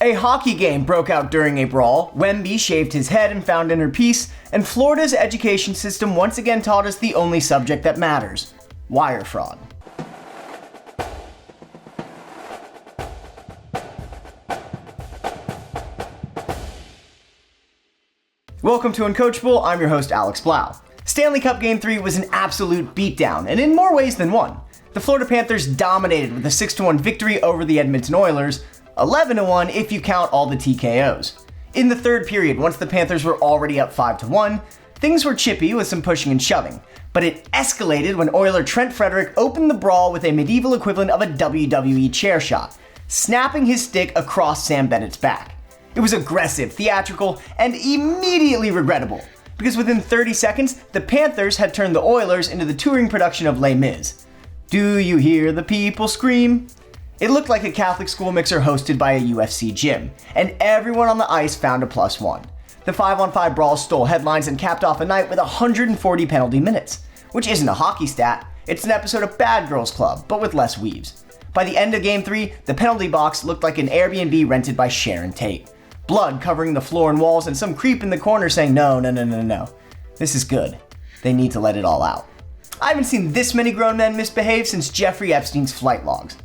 A hockey game broke out during a brawl, Wemby shaved his head and found inner peace, and Florida's education system once again taught us the only subject that matters: wire fraud. Welcome to Uncoachable, I'm your host Alex Blau. Stanley Cup Game 3 was an absolute beatdown, and in more ways than one. The Florida Panthers dominated with a 6-1 victory over the Edmonton Oilers, 11-1 if you count all the TKOs. In the third period, once the Panthers were already up 5-1, things were chippy with some pushing and shoving, but it escalated when Oiler Trent Frederick opened the brawl with a medieval equivalent of a WWE chair shot, snapping his stick across Sam Bennett's back. It was aggressive, theatrical, and immediately regrettable, because within 30 seconds, the Panthers had turned the Oilers into the touring production of Les Mis. Do you hear the people scream? It looked like a Catholic school mixer hosted by a UFC gym, and everyone on the ice found a +1. The 5-on-5 brawl stole headlines and capped off a night with 140 penalty minutes, which isn't a hockey stat, it's an episode of Bad Girls Club, but with less weaves. By the end of Game 3, the penalty box looked like an Airbnb rented by Sharon Tate. Blood covering the floor and walls, and some creep in the corner saying, no. This is good. They need to let it all out. I haven't seen this many grown men misbehave since Jeffrey Epstein's flight logs.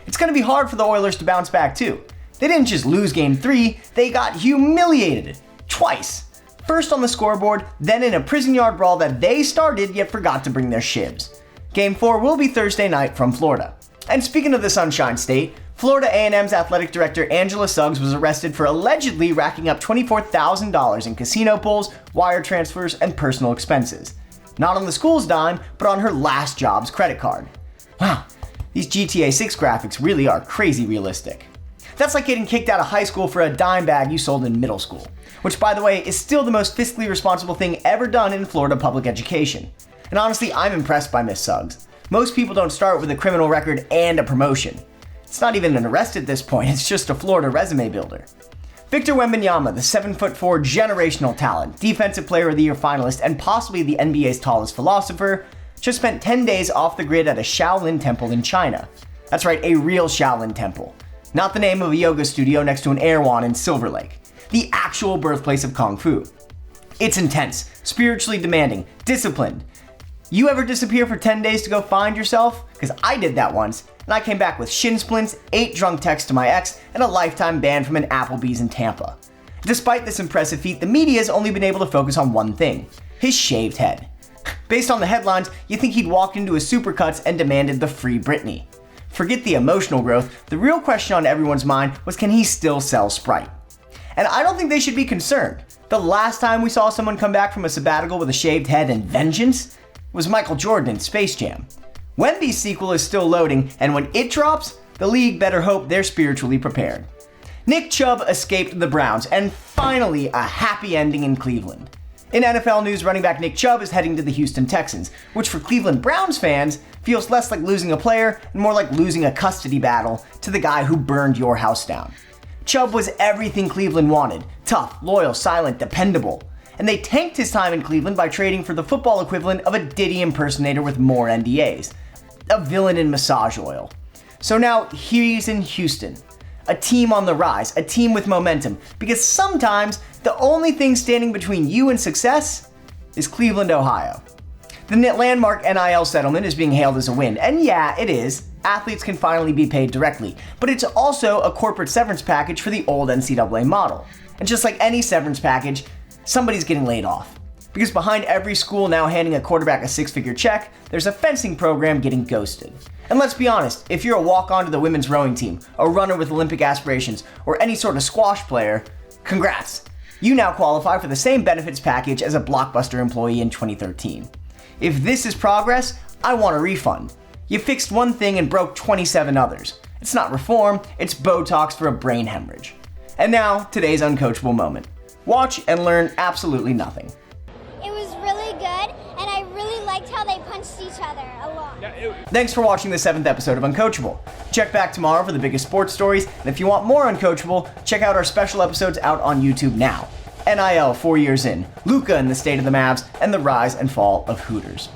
It's going to be hard for the Oilers to bounce back too. They didn't just lose Game 3, they got humiliated. Twice. First on the scoreboard, then in a prison yard brawl that they started yet forgot to bring their shivs. Game 4 will be Thursday night from Florida. And speaking of the Sunshine State, Florida A&M's athletic director Angela Suggs was arrested for allegedly racking up $24,000 in casino pulls, wire transfers, and personal expenses. Not on the school's dime, but on her last job's credit card. Wow, these GTA 6 graphics really are crazy realistic. That's like getting kicked out of high school for a dime bag you sold in middle school, which by the way is still the most fiscally responsible thing ever done in Florida public education. And honestly, I'm impressed by Miss Suggs. Most people don't start with a criminal record and a promotion. It's not even an arrest at this point, it's just a Florida resume builder. Victor Wembanyama, the 7'4" generational talent, Defensive Player of the Year finalist, and possibly the NBA's tallest philosopher, just spent 10 days off the grid at a Shaolin temple in China. That's right, a real Shaolin temple. Not the name of a yoga studio next to an Erewhon in Silver Lake. The actual birthplace of Kung Fu. It's intense, spiritually demanding, disciplined. You ever disappear for 10 days to go find yourself? Because I did that once, and I came back with shin splints, 8 drunk texts to my ex, and a lifetime ban from an Applebee's in Tampa. Despite this impressive feat, the media's only been able to focus on one thing: his shaved head. Based on the headlines, you think he'd walked into a Supercuts and demanded the Free Britney. Forget the emotional growth, the real question on everyone's mind was, can he still sell Sprite? And I don't think they should be concerned. The last time we saw someone come back from a sabbatical with a shaved head and vengeance was Michael Jordan in Space Jam. Wemby's sequel is still loading, and when it drops, the league better hope they're spiritually prepared. Nick Chubb escaped the Browns, and finally a happy ending in Cleveland. In NFL news, running back Nick Chubb is heading to the Houston Texans, which for Cleveland Browns fans feels less like losing a player and more like losing a custody battle to the guy who burned your house down. Chubb was everything Cleveland wanted: tough, loyal, silent, dependable. And they tanked his time in Cleveland by trading for the football equivalent of a Diddy impersonator with more NDAs. A villain in massage oil. So now he's in Houston. A team on the rise, a team with momentum, because sometimes the only thing standing between you and success is Cleveland, Ohio. The landmark NIL settlement is being hailed as a win, and yeah, it is. Athletes can finally be paid directly, but it's also a corporate severance package for the old NCAA model. And just like any severance package, somebody's getting laid off. Because behind every school now handing a quarterback a 6-figure check, there's a fencing program getting ghosted. And let's be honest, if you're a walk-on to the women's rowing team, a runner with Olympic aspirations, or any sort of squash player, congrats. You now qualify for the same benefits package as a Blockbuster employee in 2013. If this is progress, I want a refund. You fixed one thing and broke 27 others. It's not reform, it's Botox for a brain hemorrhage. And now, today's uncoachable moment. Watch and learn absolutely nothing. It was really good, and I really liked how they punched each other a lot. Thanks for watching the 7th episode of Uncoachable. Check back tomorrow for the biggest sports stories, and if you want more Uncoachable, check out our special episodes out on YouTube now. NIL 4 years in, Luka and the state of the Mavs, and the rise and fall of Hooters.